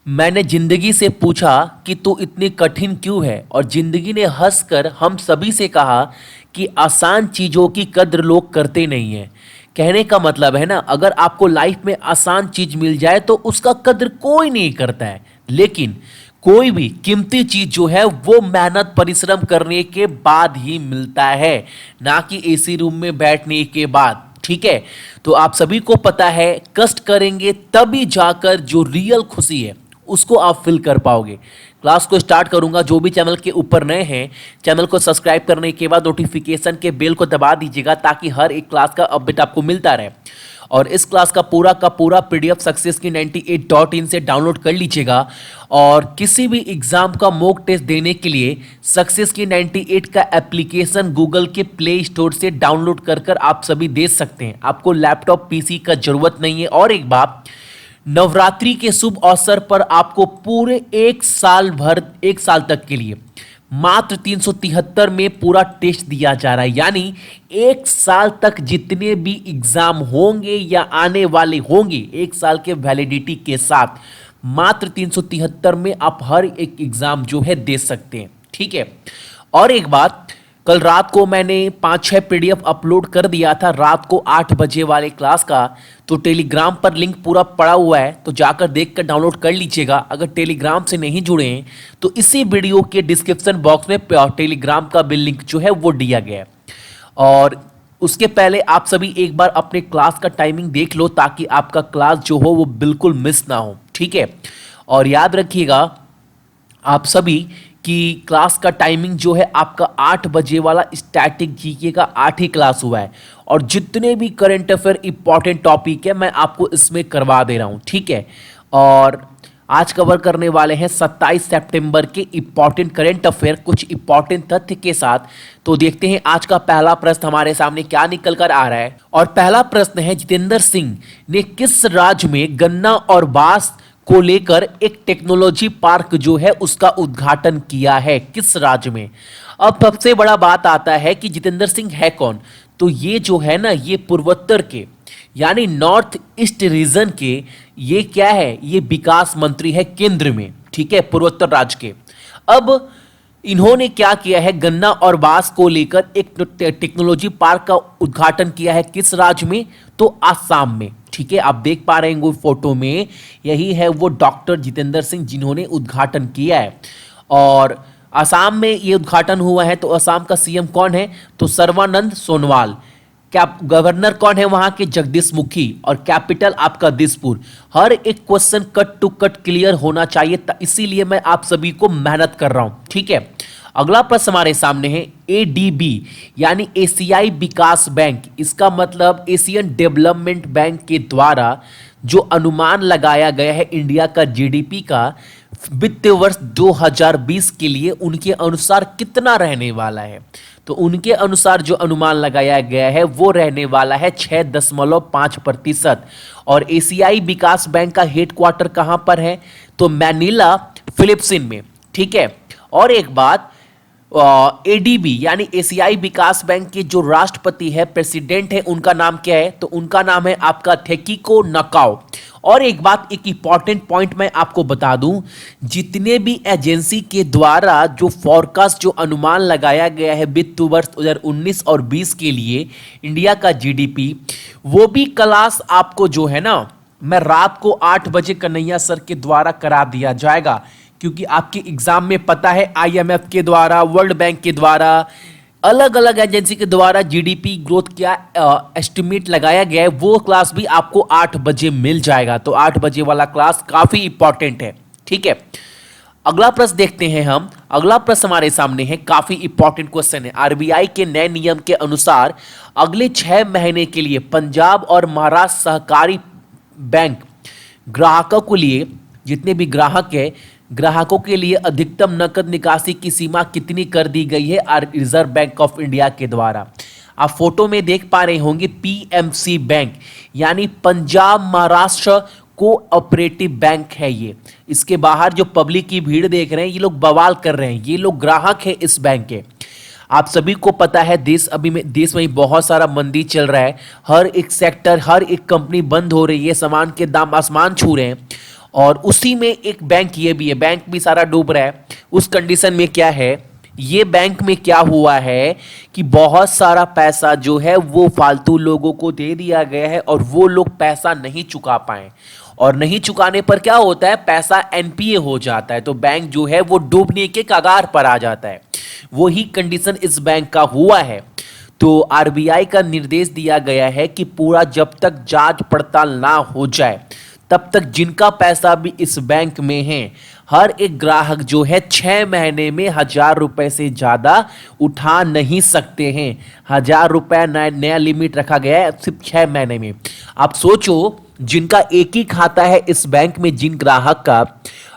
मैंने जिंदगी से पूछा कि तू इतनी कठिन क्यों है, और जिंदगी ने हंसकर हम सभी से कहा कि आसान चीजों की कद्र लोग करते नहीं हैं। कहने का मतलब है ना, अगर आपको लाइफ में आसान चीज मिल जाए तो उसका कद्र कोई नहीं करता है। लेकिन कोई भी कीमती चीज जो है वो मेहनत परिश्रम करने के बाद ही मिलता है, ना कि एसी रूम में बैठने के बाद। ठीक है, तो आप सभी को पता है कष्ट करेंगे तभी जाकर जो रियल खुशी है उसको आप फील कर पाओगे। क्लास को स्टार्ट करूंगा। जो भी चैनल के ऊपर नए हैं, चैनल को सब्सक्राइब करने के बाद नोटिफिकेशन के बेल को दबा दीजिएगा ताकि हर एक क्लास का अपडेट आपको मिलता रहे। और इस क्लास का पूरा पीडीएफ सक्सेस की 98.in से डाउनलोड कर लीजिएगा। और किसी भी एग्जाम का मॉक टेस्ट देने के लिए सक्सेस की 98 का एप्लीकेशन गूगल के प्ले स्टोर से डाउनलोड कर कर आप सभी दे सकते हैं। आपको लैपटॉप पीसी का जरूरत नहीं है। और एक बात, नवरात्रि के शुभ अवसर पर आपको पूरे एक साल तक के लिए मात्र 373 में पूरा टेस्ट दिया जा रहा है। यानी एक साल तक जितने भी एग्जाम होंगे या आने वाले होंगे, एक साल के वैलिडिटी के साथ मात्र 373 में आप हर एक एग्जाम जो है दे सकते हैं। ठीक है, और एक बात, कल रात को मैंने 5-6 पीडीएफ अपलोड कर दिया था रात को 8 बजे वाले क्लास का। तो टेलीग्राम पर लिंक पूरा पड़ा हुआ है, तो जाकर देख कर डाउनलोड कर लीजिएगा। अगर टेलीग्राम से नहीं जुड़े हैं तो इसी वीडियो के डिस्क्रिप्शन बॉक्स में टेलीग्राम का भी लिंक जो है वो दिया गया है। और उसके पहले आप सभी एक बार अपने क्लास का टाइमिंग देख लो ताकि आपका क्लास जो हो वो बिल्कुल मिस ना हो। ठीक है, और याद रखिएगा आप सभी कि क्लास का टाइमिंग जो है आपका 8 बजे वाला स्टैटिक जीके का 8 ही क्लास हुआ है। और जितने भी करंट अफेयर इंपॉर्टेंट टॉपिक है मैं आपको इसमें करवा दे रहा हूँ। ठीक है, और आज कवर करने वाले हैं 27 सितंबर के इंपॉर्टेंट करंट अफेयर कुछ इंपॉर्टेंट तथ्य के साथ। तो देखते हैं आज का पहला प्रश्न हमारे सामने क्या निकल कर आ रहा है। और पहला प्रश्न है, जितेंद्र सिंह ने किस राज्य में गन्ना और बांस को लेकर एक टेक्नोलॉजी पार्क जो है उसका उद्घाटन किया है? किस राज्य में? अब सबसे बड़ा बात आता है कि जितेंद्र सिंह है कौन। तो ये जो है ना, ये पूर्वोत्तर के यानी नॉर्थ ईस्ट रीजन के ये क्या है, ये विकास मंत्री है केंद्र में। ठीक है, पूर्वोत्तर राज्य के। अब इन्होंने क्या किया है, गन्ना और बांस को लेकर एक टेक्नोलॉजी पार्क का उद्घाटन किया है। किस राज्य में? तो आसाम में। ठीक है, आप देख पा रहे हैं फोटो में, यही है वो डॉक्टर जितेंद्र सिंह जिन्होंने उद्घाटन किया है। और आसाम में ये उद्घाटन हुआ है। तो आसाम का सीएम कौन है? तो सर्बानंद सोनोवाल। क्या गवर्नर कौन है वहां के? जगदीश मुखी। और कैपिटल आपका दिसपुर। हर एक question cut to cut clear होना चाहिए, इसीलिए मैं आप सभी को मेहनत कर रहा हूं। ठीक है, अगला प्रश्न हमारे सामने है, एडीबी यानी एशियाई विकास बैंक, इसका मतलब एशियन डेवलपमेंट बैंक के द्वारा जो अनुमान लगाया गया है इंडिया का जीडीपी का वित्तीय वर्ष 2020 के लिए, उनके अनुसार कितना रहने वाला है? तो उनके अनुसार जो अनुमान लगाया गया है वो रहने वाला है 6.5%। और एशियाई विकास बैंक का हेडक्वार्टर कहां पर है? तो मैनिला, फिलिपींस में। ठीक है, और एक बात, एडीबी यानी एशियाई विकास बैंक के जो राष्ट्रपति है, प्रेसिडेंट है, उनका नाम क्या है? तो उनका नाम है आपका थेकिको नकाओ। और एक बात, एक इंपॉर्टेंट पॉइंट मैं आपको बता दूं, जितने भी एजेंसी के द्वारा जो फॉरकास्ट जो अनुमान लगाया गया है वित्त वर्ष 2019 और 20 के लिए इंडिया का जीडीपी, वो भी क्लास आपको जो है ना, मैं रात को 8 बजे कन्हैया सर के द्वारा करा दिया जाएगा। क्योंकि आपके एग्जाम में पता है आईएमएफ के द्वारा, वर्ल्ड बैंक के द्वारा, अलग अलग एजेंसी के द्वारा जीडीपी ग्रोथ क्या एस्टिमेट लगाया गया है, वो क्लास भी आपको 8 बजे मिल जाएगा। तो 8 बजे वाला क्लास काफी इंपॉर्टेंट है। ठीक है, अगला प्रश्न देखते हैं हम। अगला प्रश्न हमारे सामने है, काफी इंपॉर्टेंट क्वेश्चन है। आरबीआई के नए नियम के अनुसार अगले 6 महीने के लिए पंजाब और महाराष्ट्र सहकारी बैंक ग्राहकों के लिए, जितने भी ग्राहक है, ग्राहकों के लिए अधिकतम नकद निकासी की सीमा कितनी कर दी गई है रिजर्व बैंक ऑफ इंडिया के द्वारा? आप फोटो में देख पा रहे होंगे पीएमसी बैंक यानी पंजाब महाराष्ट्र कोऑपरेटिव बैंक है ये। इसके बाहर जो पब्लिक की भीड़ देख रहे हैं, ये लोग बवाल कर रहे हैं, ये लोग ग्राहक है इस बैंक के। आप सभी को पता है देश में बहुत सारा मंदी चल रहा है, हर एक सेक्टर, हर एक कंपनी बंद हो रही है, सामान के दाम आसमान छू रहे हैं। और उसी में एक बैंक ये भी है, बैंक भी सारा डूब रहा है। उस कंडीशन में क्या है, ये बैंक में क्या हुआ है कि बहुत सारा पैसा जो है वो फालतू लोगों को दे दिया गया है और वो लोग पैसा नहीं चुका पाए, और नहीं चुकाने पर क्या होता है, पैसा एनपीए हो जाता है, तो बैंक जो है वो डूबने के कगार पर आ जाता है। वही कंडीशन इस बैंक का हुआ है। तो आरबीआई का निर्देश दिया गया है कि पूरा जब तक जांच पड़ताल ना हो जाए तब तक जिनका पैसा भी इस बैंक में है, हर एक ग्राहक जो है 6 महीने में 1,000 रुपए से ज्यादा उठा नहीं सकते हैं। 1,000 रुपए नया लिमिट रखा गया है सिर्फ 6 महीने में। आप सोचो, जिनका एक ही खाता है इस बैंक में, जिन ग्राहक का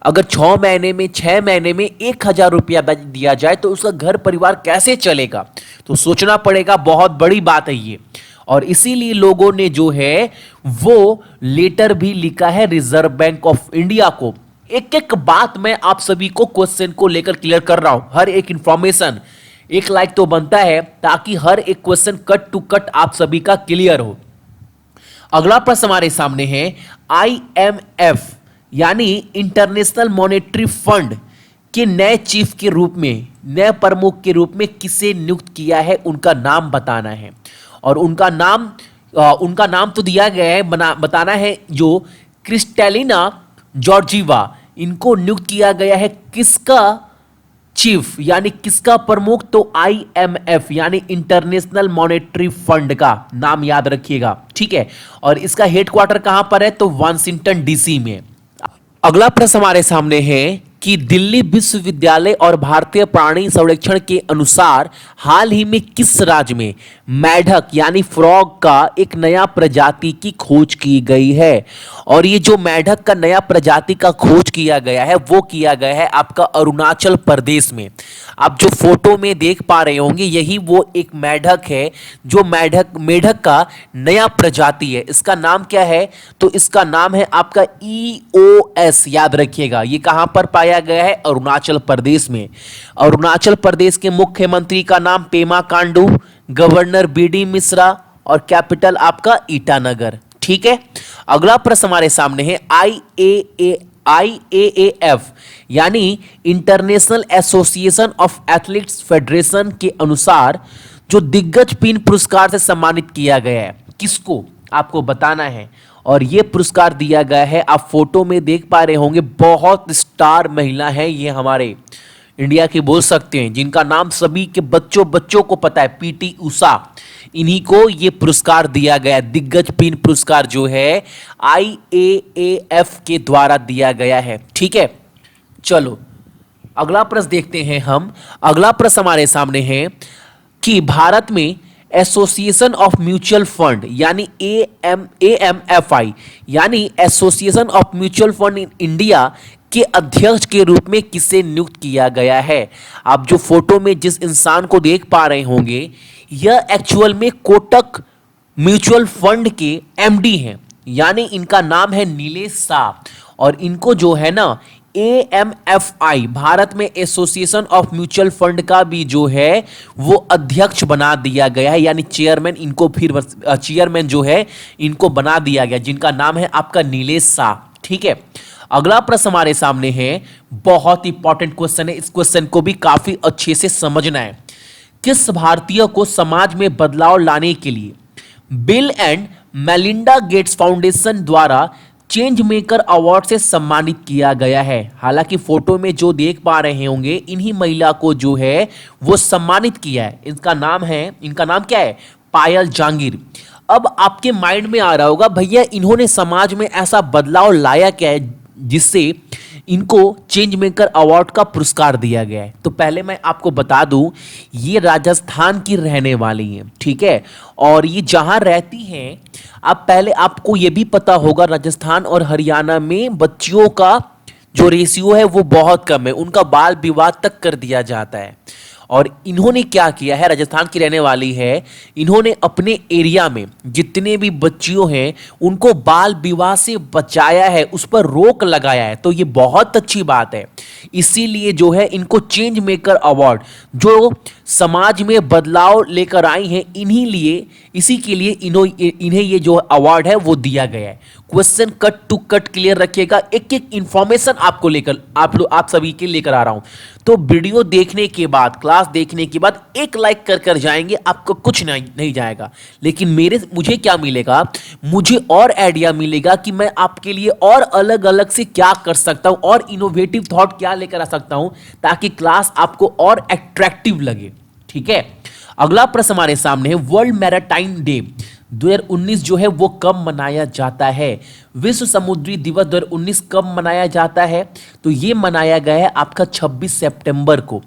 अगर 6 महीने में 1,000 रुपया दिया जाए तो उसका घर परिवार कैसे चलेगा। तो सोचना पड़ेगा, बहुत बड़ी बात है ये। और इसीलिए लोगों ने जो है वो लेटर भी लिखा है रिजर्व बैंक ऑफ इंडिया को। एक एक बात मैं आप सभी को क्वेश्चन को लेकर क्लियर कर रहा हूं, हर एक इंफॉर्मेशन। एक लाइक तो बनता है ताकि हर एक क्वेश्चन कट टू कट आप सभी का क्लियर हो। अगला प्रश्न हमारे सामने है, आईएमएफ यानी इंटरनेशनल मॉनेटरी फंड के नए चीफ के रूप में, नए प्रमुख के रूप में किसे नियुक्त किया है, उनका नाम बताना है। और उनका नाम तो दिया गया है, बताना है। जो क्रिस्टेलिना जॉर्जीवा, इनको नियुक्त किया गया है किसका चीफ यानी किसका प्रमुख, तो आईएमएफ यानी इंटरनेशनल मॉनेटरी फंड का नाम याद रखिएगा, ठीक है। और इसका हेडक्वार्टर कहां पर है, तो वाशिंगटन डीसी में। अगला प्रश्न हमारे सामने है कि दिल्ली विश्वविद्यालय और भारतीय प्राणी संरक्षण के अनुसार हाल ही में किस राज्य में मेढक यानी फ्रॉग का एक नया प्रजाति की खोज की गई है। और ये जो मेढक का नया प्रजाति का खोज किया गया है वो किया गया है आपका अरुणाचल प्रदेश में। आप जो फोटो में देख पा रहे होंगे यही वो एक मेढक है, जो मेढक का नया प्रजाति है। इसका नाम क्या है, तो इसका नाम है आपका EOS, याद रखिएगा। ये कहां पर पाया गया है, अरुणाचल प्रदेश में। अरुणाचल प्रदेश के मुख्यमंत्री का नाम पेमा खांडू, गवर्नर बीडी मिश्रा और कैपिटल आपका ईटानगर, ठीक है। अगला प्रश्न हमारे सामने है, IAAF यानी international association of athletics federation के अनुसार जो दिग्गज पिन पुरस्कार से सम्मानित किया गया है, किसको आपको बताना है। और ये पुरस्कार दिया गया है, आप फोटो में देख पा रहे होंगे, बहुत स्टार महिला है ये हमारे इंडिया की बोल सकते हैं, जिनका नाम सभी के बच्चों को पता है, पीटी उषा। इन्हीं को ये पुरस्कार दिया गया, दिग्गज पिन पुरस्कार जो है IAAF के द्वारा दिया गया है, ठीक है। चलो अगला प्रश्न देखते हैं हम। अगला प्रश्न हमारे सामने है कि भारत में एसोसिएशन ऑफ म्यूचुअल फंड यानी AMFI यानी association of mutual fund in India के अध्यक्ष के रूप में किसे नियुक्त किया गया है। आप जो फोटो में जिस इंसान को देख पा रहे होंगे, यह एक्चुअल में कोटक म्यूचुअल फंड के MD हैं, यानी इनका नाम है नीलेश शाह। और इनको जो है ना AMFI भारत में एसोसिएशन ऑफ म्यूचुअल फंड का भी जो है वो अध्यक्ष बना दिया गया है, यानी चेयरमैन। इनको फिर चेयरमैन जो है इनको बना दिया गया, जिनका नाम है आपका नीलेश शाह, ठीक है। अगला प्रश्न हमारे सामने है, बहुत इंपॉर्टेंट क्वेश्चन है, इस क्वेश्चन को भी काफी अच्छे से समझना है। किस भारतीय को समाज में बदलाव लाने के लिए bill and Melinda Gates foundation द्वारा चेंज मेकर अवार्ड से सम्मानित किया गया है। हालांकि फोटो में जो देख पा रहे होंगे, इन्हीं महिला को जो है वो सम्मानित किया है। इनका नाम क्या है, पायल जांगीर। अब आपके माइंड में आ रहा होगा, भैया इन्होंने समाज में ऐसा बदलाव लाया क्या है जिससे इनको चेंज मेकर अवार्ड का पुरस्कार दिया गया है। तो पहले मैं आपको बता दूं, ये राजस्थान की रहने वाली हैं, ठीक है। और ये जहां रहती हैं, आपको ये भी पता होगा, राजस्थान और हरियाणा में बच्चियों का जो रेशियो है वो बहुत कम है, उनका बाल विवाह तक कर दिया जाता है। और इन्होंने क्या किया है, राजस्थान की रहने वाली है, इन्होंने अपने एरिया में जितने भी बच्चियों हैं उनको बाल विवाह से बचाया है, उस पर रोक लगाया है। तो ये बहुत अच्छी बात है। इसीलिए जो है इनको चेंज मेकर अवार्ड, जो समाज में बदलाव लेकर आई हैं, इन्हीं लिए, इसी के लिए इन्हें ये जो अवार्ड है वो दिया गया है। Question cut to cut clear रखिएगा, एक एक इंफॉर्मेशन आपको लेकर आप सभी के लेकर आ रहा हूं। तो वीडियो देखने के बाद, क्लास देखने के बाद एक लाइक कर कर जाएंगे, आपको कुछ नहीं जाएगा। लेकिन मुझे क्या मिलेगा, मुझे और आइडिया मिलेगा कि मैं आपके लिए और अलग अलग से क्या कर सकता हूं और इनोवेटिव थॉट क्या लेकर आ सकता हूं, ताकि क्लास आपको और अट्रैक्टिव लगे। ठीक है, अगला प्रश्न हमारे सामने है, वर्ल्ड मैराटाइम डे 2019 जो है वो कब मनाया जाता है? विश्व समुद्री दिवस 2019 कब मनाया जाता है? तो ये मनाया गया है आपका 26 सितंबर को।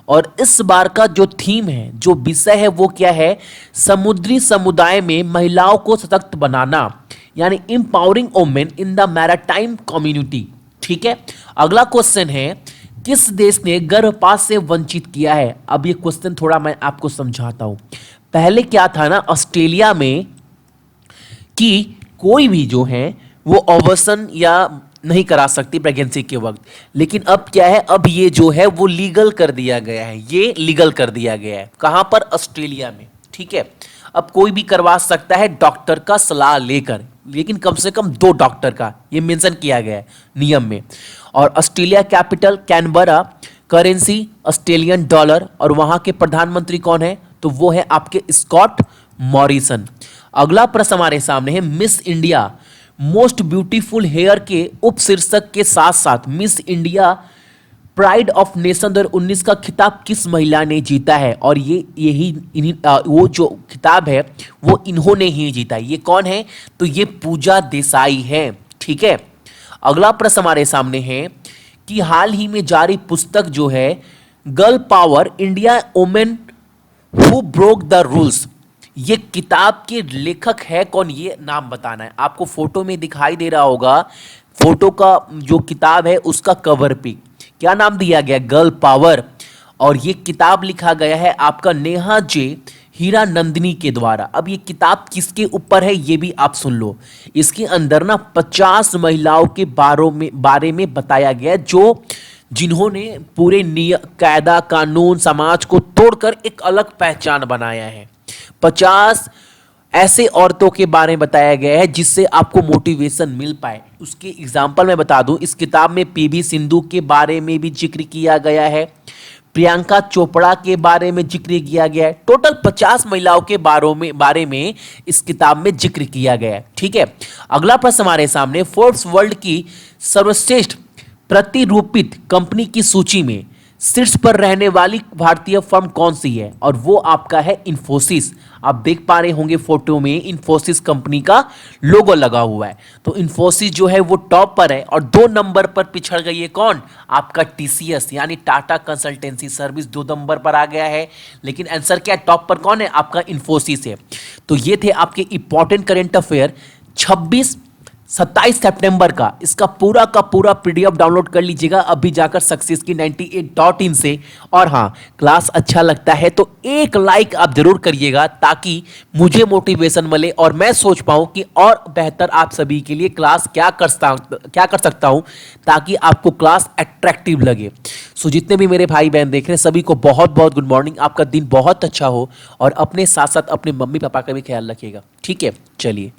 और इस बार का जो थीम है, जो विषय है, वो क्या है? समुद्री समुदाय में महिलाओं को सशक्त बनाना, यानी empowering women in the maritime community. ठीक है, अगला क्वेश्चन है, किस देश ने गर्भपात से वंचित किया है? अब ये क्वेश्चन थोड़ा मैं आपको समझाता हूं। पहले क्या था ना, ऑस्ट्रेलिया में कि कोई भी जो है वो अबॉर्शन या नहीं करा सकती प्रेगनेंसी के वक्त, लेकिन अब क्या है, अब ये जो है वो लीगल कर दिया गया है। ये लीगल कर दिया गया है कहां पर? ऑस्ट्रेलिया में। ठीक है, अब कोई भी करवा सकता है डॉक्टर का सलाह लेकर, लेकिन कम से कम 2 डॉक्टर का, ये मेंशन किया गया है नियम में। और Australia capital Canberra, currency Australian dollar, और वहां के प्रधानमंत्री कौन है? तो वो है आपके स्कॉट मॉरिसन। अगला प्रश्न हमारे सामने है, Miss India most beautiful hair के उपशीर्षक के साथ साथ Miss India pride of nation 2019 का खिताब किस महिला ने जीता है? और वो जो खिताब है वो इन्होंने ही जीता है। ये कौन है? तो ये पूजा देसाई है। ठीक है, अगला प्रश्न हमारे सामने है कि हाल ही में जारी पुस्तक जो है girl power India women who broke the rules, ये किताब के लेखक है कौन? ये नाम बताना है आपको। फोटो में दिखाई दे रहा होगा, फोटो का जो किताब है उसका कवर पे क्या नाम दिया गया? Girl power. और ये किताब लिखा गया है आपका नेहा जे हीरानंदिनी के द्वारा। अब ये किताब किसके ऊपर है ये भी आप सुन लो। इसके अंदर ना 50 महिलाओं के बारे में बताया गया है, जो जिन्होंने पूरे कायदा कानून समाज को तोड़कर एक अलग पहचान बनाया है। 50 ऐसे औरतों के बारे में बताया गया है जिससे आपको मोटिवेशन मिल पाए। उसके एग्जाम्पल मैं बता दूं, इस किताब में पीवी सिंधु के बारे में भी जिक्र किया गया है, प्रियंका चोपड़ा के बारे में जिक्र किया गया है। टोटल 50 महिलाओं के बारे में इस किताब में जिक्र किया गया है। ठीक है, अगला प्रश्न हमारे सामने, फोर्ब्स वर्ल्ड की सर्वश्रेष्ठ प्रतिरूपित कंपनी की सूची में शीर्ष पर रहने वाली भारतीय फर्म कौन सी है? और वो आपका है इन्फोसिस। आप देख पा रहे होंगे फोटो में इन्फोसिस कंपनी का लोगो लगा हुआ है। तो इन्फोसिस जो है वो टॉप पर है, और 2 नंबर पर पिछड़ गई है कौन? आपका टीसीएस यानी टाटा कंसल्टेंसी सर्विस 2 नंबर पर आ गया है। लेकिन आंसर क्या है? टॉप पर कौन है? आपका इन्फोसिस है। तो ये थे आपके इंपॉर्टेंट करंट अफेयर 27 सितंबर का। इसका पूरा का पूरा पीडीएफ डाउनलोड कर लीजिएगा अभी जाकर सक्सेस की 98.in से। और हाँ, क्लास अच्छा लगता है तो एक लाइक आप जरूर करिएगा, ताकि मुझे मोटिवेशन मिले और मैं सोच पाऊँ कि और बेहतर आप सभी के लिए क्लास क्या कर सकता हूँ, ताकि आपको क्लास अट्रैक्टिव लगे। सो जितने भी मेरे भाई बहन देख रहे हैं सभी को बहुत बहुत गुड मॉर्निंग। आपका दिन बहुत अच्छा हो, और अपने साथ साथ अपने मम्मी पापा का भी ख्याल रखिएगा। ठीक है, चलिए।